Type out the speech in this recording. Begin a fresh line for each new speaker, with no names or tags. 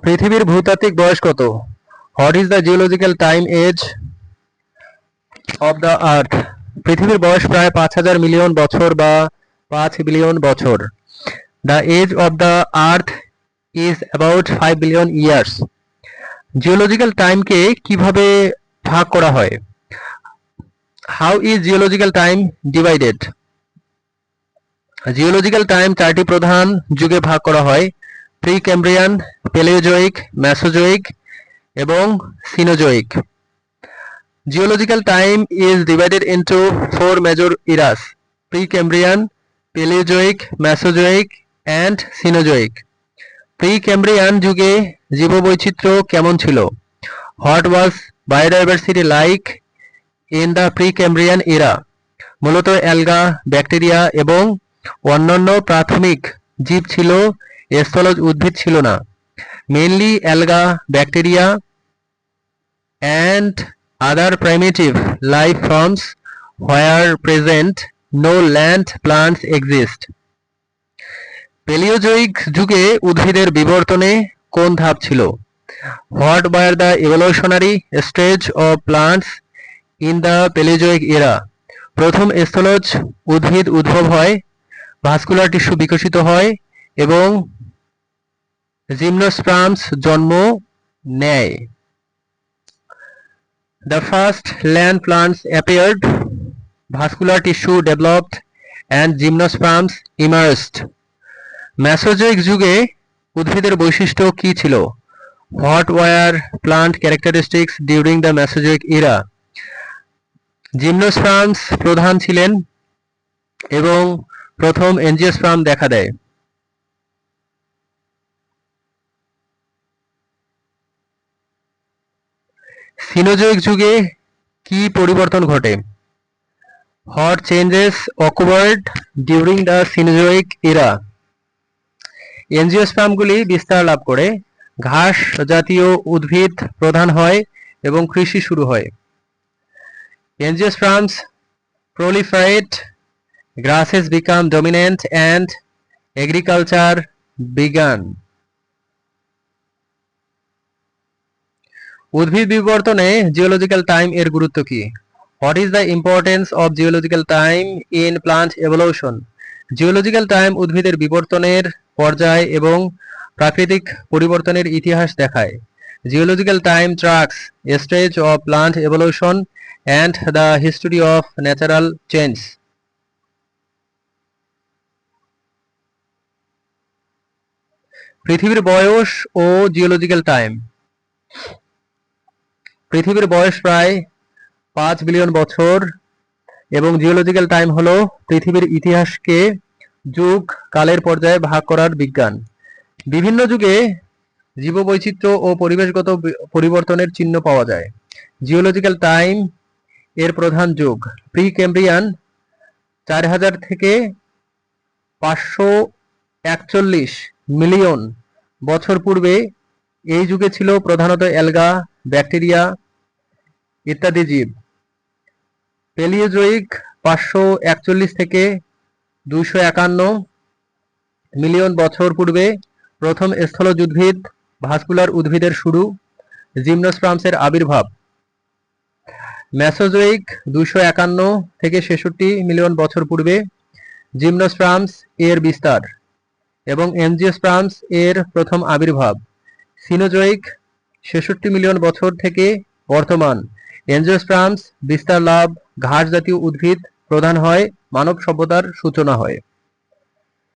পৃথিবীর ভূতাত্ত্বিক বয়স কত? What is the geological time age of the earth? পৃথিবীর বয়স প্রায় 5,000 মিলিয়ন বছর বা 5 বিলিয়ন বছর। The age of the earth is about 5 billion years. Geological টাইমকে কিভাবে ভাগ করা হয়? How is geological time divided? Geological time 4টি প্রধান যুগে ভাগ করা হয়: প্রি ক্যাম্ব্রিয়ান, প্যালিওজোইক, মেসোজোইক এবং সিনোজোইক। Geological time is divided into 4 major eras: Precambrian, Paleozoic, Mesozoic and Cenozoic. Precambrian যুগে জীববৈচিত্র্য কেমন ছিল? What was biodiversity like in the Precambrian era? মূলত অ্যালগা, ব্যাকটেরিয়া এবং অন্যান্য প্রাথমিক জীব ছিল, স্থলজ উদ্ভিদ ছিল না। Mainly alga, bacteria and other primitive life forms where present, no land plants exist. প্যালিওজোইক যুগে উদ্ভিদের বিবর্তনে কোন ধাপ ছিল? What were the evolutionary stage of plants in the Paleozoic era? প্রথম স্থলজ উদ্ভিদ উদ্ভব হয়, ভাস্কুলার টিস্যু বিকশিত হয় এবং জিমনোস্পার্মস জন্ম নেয়। The first land plants appeared, vascular tissue developed and gymnosperms emerged. Mesozoic যুগে উদ্ভিদের বৈশিষ্ট্য কি ছিল? What were plant characteristics during the Mesozoic era? Gymnosperms প্রধান ছিলেন এবং প্রথম এনজিওস্পার্ম দেখা দেয়। সিনোজোইক যুগে কি পরিবর্তন ঘটে? What changes occurred during the Cenozoic era? এনজিওস্পার্মগুলি বিস্তার লাভ করে, ঘাস জাতীয় উদ্ভিদ প্রধান হয় এবং কৃষি শুরু হয়। এনজিওস্পার্মস proliferate, grasses become dominant and agriculture began. উদ্ভিদ বিবর্তনে জিওলজিক্যাল টাইম এর গুরুত্ব কি? What is the importance of geological time in plant evolution? Geological time উদ্ভিদের বিবর্তনের পর্যায় এবং প্রাকৃতিক পরিবর্তনের ইতিহাস দেখায়। Geological time tracks a stage of plant evolution and the history of natural change. পৃথিবীর বয়স ও জিওলজিক্যাল টাইম। পৃথিবীর বয়স প্রায় 5 বিলিয়ন বছর এবং জিওলজিক্যাল টাইম হলো পৃথিবীর ইতিহাসকে যুগ কালের পর্যায়ে ভাগ করার বিজ্ঞান। বিভিন্ন যুগে জীববৈচিত্র্য ও পরিবেশগত পরিবর্তনের চিহ্ন পাওয়া যায়। জিওলজিক্যাল টাইম এর প্রধান যুগ: প্রি ক্যাম্ব্রিয়ান 4000 থেকে 541 মিলিয়ন বছর পূর্বে। এই যুগে ছিল প্রধানত অ্যালগা, ব্যাকটেরিয়া ইত্যাদি জীব। প্যালিওজোইক 541 থেকে 251 মিলিয়ন বছর পূর্বে প্রথম স্থলজ উদ্ভিদ, ভাস্কুলার উদ্ভিদের শুরু, জিমনোস্পার্মসের আবির্ভাব। মেসোজোইক 251 থেকে 66 মিলিয়ন বছর পূর্বে জিমনোস্পার্মস এর বিস্তার এবং এনজিওস্পার্মস এর প্রথম আবির্ভাব। সিনোজোইক 66 মিলিয়ন বছর থেকে বর্তমান। এনজিওস্পার্মস বিস্তার লাভ, ঘাস জাতীয় উদ্ভিদ প্রধান হয়, মানব সভ্যতার সূচনা হয়।